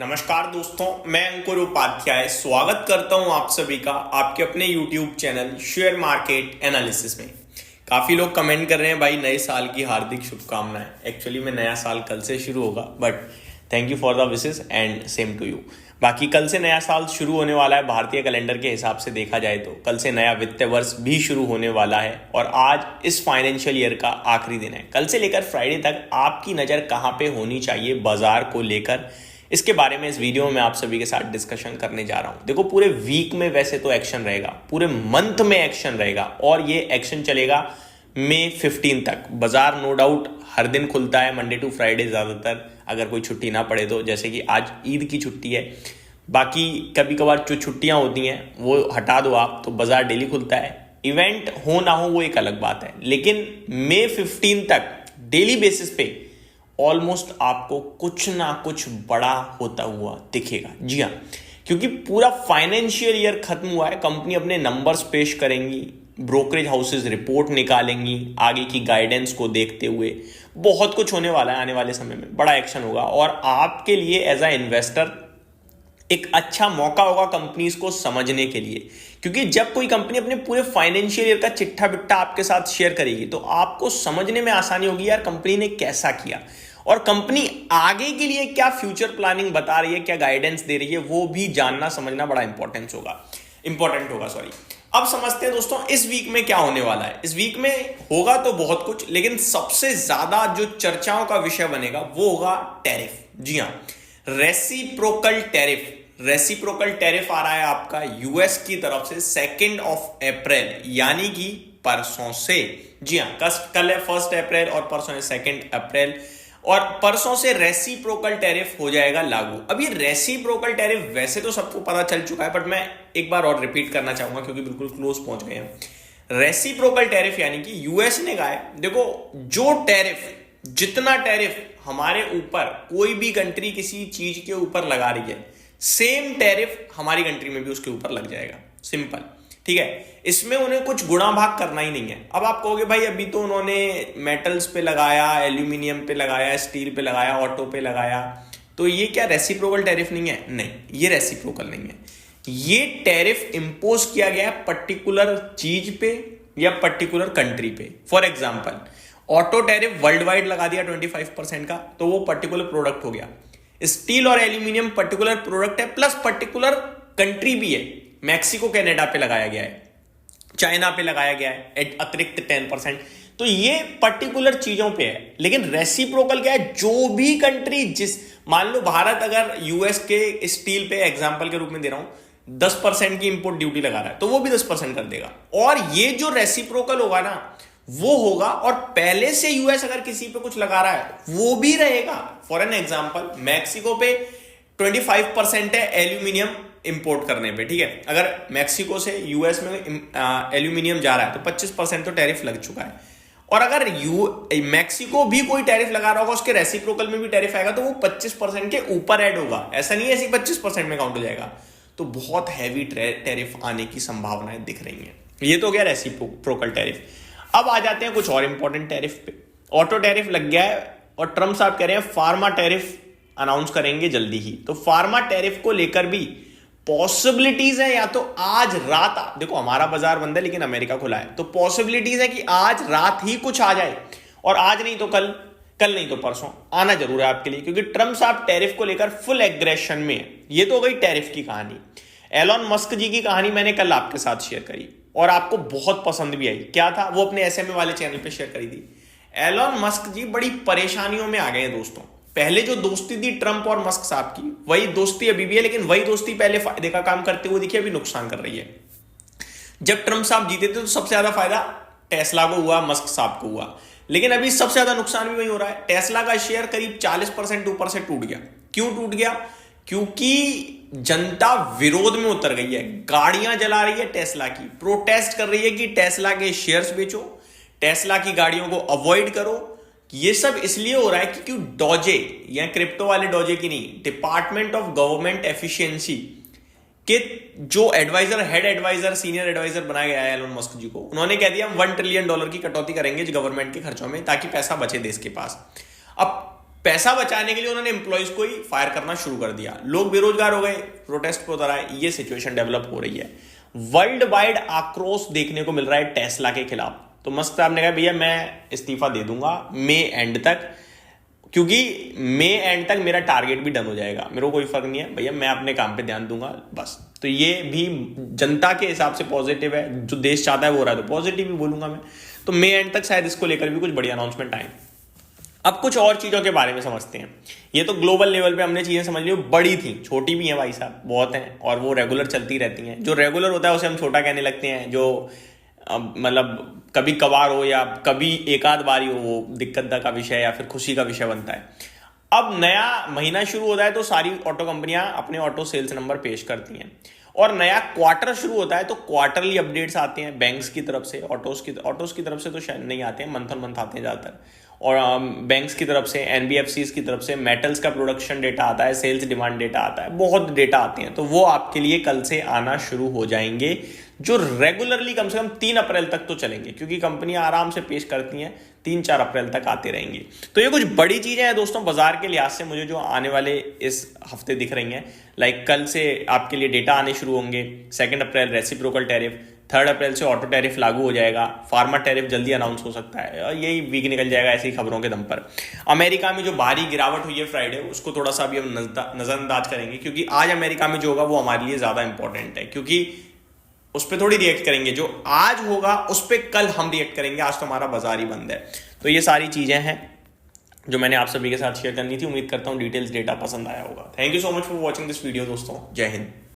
नमस्कार दोस्तों, मैं अंकुर उपाध्याय स्वागत करता हूं आप सभी का आपके अपने YouTube channel share market analysis में। काफी लोग कमेंट कर रहे हैं भाई नए साल की हार्दिक शुभकामनाएं। एक्चुअली में नया साल कल से शुरू होगा, but thank you for the wishes and same to you. बाकी कल से नया साल शुरू होने वाला है। भारतीय कैलेंडर के हिसाब से देखा जाए तो कल से नया वित्तीय वर्ष भी शुरू होने वाला है और आज इस फाइनेंशियल ईयर का आखिरी दिन है। कल से लेकर फ्राइडे तक आपकी नज़र कहाँ पे होनी चाहिए बाजार को लेकर, इसके बारे में इस वीडियो में आप सभी के साथ डिस्कशन करने जा रहा हूं। देखो, पूरे वीक में वैसे तो एक्शन रहेगा, पूरे मंथ में एक्शन रहेगा और ये एक्शन चलेगा मई 15 तक। बाजार नो डाउट हर दिन खुलता है, मंडे टू फ्राइडे ज़्यादातर, अगर कोई छुट्टी ना पड़े तो। जैसे कि आज ईद की छुट्टी है, बाकी कभी कभार जो छुट्टियां होती हैं वो हटा दो आप, तो बाजार डेली खुलता है। इवेंट हो ना हो वो एक अलग बात है, लेकिन मई 15 तक डेली बेसिस पे ऑलमोस्ट आपको कुछ ना कुछ बड़ा होता हुआ दिखेगा। जी हाँ, क्योंकि पूरा फाइनेंशियल ईयर खत्म हुआ है। कंपनी अपने नंबर्स पेश करेंगी, ब्रोकरेज हाउसेस रिपोर्ट निकालेंगी, आगे की गाइडेंस को देखते हुए बहुत कुछ होने वाला है। आने वाले समय में बड़ा एक्शन होगा और आपके लिए एज अ इन्वेस्टर एक अच्छा मौका होगा कंपनीज को समझने के लिए, क्योंकि जब कोई कंपनी अपने पूरे फाइनेंशियल ईयर का चिट्ठा बिट्टा आपके साथ शेयर करेगी तो आपको समझने में आसानी होगी यार कंपनी ने कैसा किया और कंपनी आगे के लिए क्या फ्यूचर प्लानिंग बता रही है, क्या गाइडेंस दे रही है, वो भी जानना समझना बड़ा इंपॉर्टेंट होगा। अब समझते हैं दोस्तों इस वीक में क्या होने वाला है। इस वीक में होगा तो बहुत कुछ, लेकिन सबसे ज्यादा जो चर्चाओं का विषय बनेगा वो होगा टैरिफ। जी हाँ, रेसिप्रोकल टैरिफ आ रहा है आपका यूएस की तरफ से 2 अप्रैल यानी कि परसों से। जी हाँ, कल है 1 अप्रैल और परसों है 2 अप्रैल, और परसों से रेसिप्रोकल टैरिफ हो जाएगा लागू। अब ये रेसिप्रोकल टैरिफ वैसे तो सबको पता चल चुका है, बट मैं एक बार और रिपीट करना चाहूंगा क्योंकि बिल्कुल क्लोज पहुंच गए हैं। रेसिप्रोकल टैरिफ यानी कि यूएस ने कहा है, देखो जो जितना टैरिफ हमारे ऊपर कोई भी कंट्री किसी चीज के ऊपर लगा रही है, सेम टैरिफ हमारी कंट्री में भी उसके ऊपर लग जाएगा। सिंपल, ठीक है। इसमें उन्हें कुछ गुणा भाग करना ही नहीं है। अब आप कहोगे भाई अभी तो उन्होंने मेटल्स पे लगाया, एल्यूमिनियम पे लगाया, स्टील पे लगाया, ऑटो पे लगाया, तो ये क्या रेसिप्रोकल टैरिफ नहीं है? नहीं, ये रेसिप्रोकल नहीं है। ये टैरिफ इंपोज किया गया है पर्टिकुलर चीज पे या पर्टिकुलर कंट्री पे। For example, auto tariff world wide लगा दिया 25% का, तो वो पर्टिकुलर प्रोडक्ट हो गया। स्टील और एल्यूमिनियम पर्टिकुलर प्रोडक्ट है, प्लस पर्टिकुलर कंट्री भी है। मैक्सिको कनाडा पे लगाया गया है, चाइना पे लगाया गया है अतिरिक्त 10%। तो ये पर्टिकुलर चीजों पे है। लेकिन रेसिप्रोकल क्या है? जो भी कंट्री मान लो भारत अगर यूएस के स्टील पे एग्जांपल के रूप में दे रहा हूं 10% की इंपोर्ट ड्यूटी लगा रहा है, तो वो भी 10% कर देगा। और ये जो रेसिप्रोकल होगा ना वो होगा, और पहले से यूएस अगर किसी पे कुछ लगा रहा है वो भी रहेगा। फॉर एन एग्जांपल, मैक्सिको पे 25% है एल्यूमिनियम इंपोर्ट करने पे, ठीक है। अगर मैक्सिको से यूएस में एल्यूमिनियम जा रहा है तो 25% तो टैरिफ लग चुका है। और अगर मैक्सिको भी कोई टैरिफ लगा रहा होगा, उसके रेसिप्रोकल में भी टैरिफ आएगा, तो वो 25% के ऊपर ऐड होगा। ऐसा नहीं है ऐसे 25% में काउंट हो जाएगा। तो बहुत हैवी टैरिफ आने की संभावनाएं दिख रही हैं। ये तो गया रेसिप्रोकल टैरिफ। अब आ जाते हैं कुछ और इंपॉर्टेंट टैरिफ पे। ऑटो टैरिफ लग गया है और ट्रम्प साहब कह रहे हैं फार्मा टैरिफ अनाउंस करेंगे जल्दी ही। तो फार्मा टैरिफ को लेकर भी पॉसिबिलिटीज है, या तो आज रात, देखो हमारा बाजार बंद है लेकिन अमेरिका खुला है, तो पॉसिबिलिटीज है कि आज रात ही कुछ आ जाए, और आज नहीं तो कल नहीं तो परसों आना जरूर है आपके लिए, क्योंकि ट्रम्प साहब टैरिफ को लेकर फुल एग्रेशन में है। ये तो हो गई टैरिफ की कहानी। एलॉन मस्क जी की कहानी मैंने कल आपके साथ शेयर करी और आपको बहुत पसंद भी आई। क्या था वो? अपने एसएमए वाले चैनल पे शेयर करी थी। एलॉन मस्क जी बड़ी परेशानियों में आ गए हैं दोस्तों। पहले जो दोस्ती थी ट्रंप और मस्क साहब की, वही दोस्ती अभी भी है, लेकिन वही दोस्ती पहले फायदे का काम करते हुए दिखी, अभी नुकसान कर रही है। जब ट्रंप साहब जीते थे तो सबसे ज्यादा फायदा टेस्ला को हुआ, मस्क साहब को हुआ, लेकिन अभी सबसे ज्यादा नुकसान भी वही हो रहा है। टेस्ला का शेयर करीब 40% ऊपर से टूट गया। क्यों टूट गया? क्योंकि जनता विरोध में उतर गई है, गाड़ियां जला रही है टेस्ला की, प्रोटेस्ट कर रही है कि टेस्ला के शेयर्स बेचो, टेस्ला की गाड़ियों को अवॉइड करो। ये सब इसलिए हो रहा है कि डॉजे या क्रिप्टो वाले डॉजे की नहीं, डिपार्टमेंट ऑफ गवर्नमेंट एफिशिएंसी के जो हेड एडवाइजर सीनियर एडवाइजर बनाया गया है एलोन मस्क जी को, उन्होंने कह दिया हम $1 ट्रिलियन की कटौती करेंगे गवर्नमेंट के खर्चों में ताकि पैसा बचे देश के पास। अब पैसा बचाने के लिए उन्होंने एम्प्लॉयज को ही फायर करना शुरू कर दिया, लोग बेरोजगार हो गए, प्रोटेस्ट पे उतर आए, ये सिचुएशन डेवलप हो रही है। वर्ल्ड वाइड आक्रोश देखने को मिल रहा है टेस्ला के खिलाफ। तो मस्क साहब ने कहा भैया मैं इस्तीफा दे दूंगा मई एंड तक, क्योंकि मई एंड तक मेरा टारगेट भी डन हो जाएगा, मेरे को कोई फर्क नहीं है भैया, मैं अपने काम पे ध्यान दूंगा बस। तो ये भी जनता के हिसाब से पॉजिटिव है, जो देश चाहता है वो हो रहा है, तो पॉजिटिव भी बोलूंगा मैं। तो मई एंड तक शायद इसको लेकर भी कुछ बड़ी अनाउंसमेंट आए। अब कुछ और चीजों के बारे में समझते हैं। ये तो ग्लोबल लेवल पे हमने चीजें समझ ली, बड़ी थी, छोटी भी हैं भाई साहब, बहुत हैं, और वो रेगुलर चलती रहती हैं। जो रेगुलर होता है उसे हम छोटा कहने लगते हैं, जो मतलब कभी कभार हो या कभी एक आध बारी हो, वो दिक्कत का विषय या फिर खुशी का विषय बनता है। अब नया महीना शुरू होता है तो सारी ऑटो कंपनियां अपने ऑटो सेल्स नंबर पेश करती हैं, और नया क्वार्टर शुरू होता है तो क्वार्टरली अपडेट्स आते हैं बैंक्स की तरफ से, ऑटोस की तरफ से तो शायद नहीं आते हैं, मंथ ऑन मंथ आते हैं ज़्यादातर, और बैंक्स की तरफ से, एनबीएफसीज की तरफ से मेटल्स का प्रोडक्शन डेटा आता है, सेल्स डिमांड डेटा आता है, बहुत डेटा आते हैं। तो वो आपके लिए कल से आना शुरू हो जाएंगे, जो रेगुलरली कम से कम 3 अप्रैल तक तो चलेंगे, क्योंकि कंपनियां आराम से पेश करती हैं, 3-4 अप्रैल तक आते रहेंगे। तो ये कुछ बड़ी चीजें हैं दोस्तों बाजार के लिहाज से मुझे जो आने वाले इस हफ्ते दिख रही हैं। लाइक कल से आपके लिए डेटा आने शुरू होंगे, 2 अप्रैल रेसिप्रोकल टैरिफ, 3 अप्रैल से ऑटो टैरिफ लागू हो जाएगा, फार्मा टैरिफ जल्दी अनाउंस हो सकता है, और यही वीक निकल जाएगा ऐसी खबरों के दम पर। अमेरिका में जो भारी गिरावट हुई है फ्राइडे, उसको थोड़ा सा अभी हम नजरअंदाज करेंगे, क्योंकि आज अमेरिका में जो होगा वो हमारे लिए ज्यादा इंपॉर्टेंट है, क्योंकि उस पर थोड़ी रिएक्ट करेंगे, जो आज होगा उस पर कल हम रिएक्ट करेंगे, आज तो हमारा बाजार ही बंद है। तो ये सारी चीजें हैं जो मैंने आप सभी के साथ शेयर करनी थी। उम्मीद करता हूं डिटेल्स डेटा पसंद आया होगा। Thank you so much for watching this video दोस्तों, जय हिंद।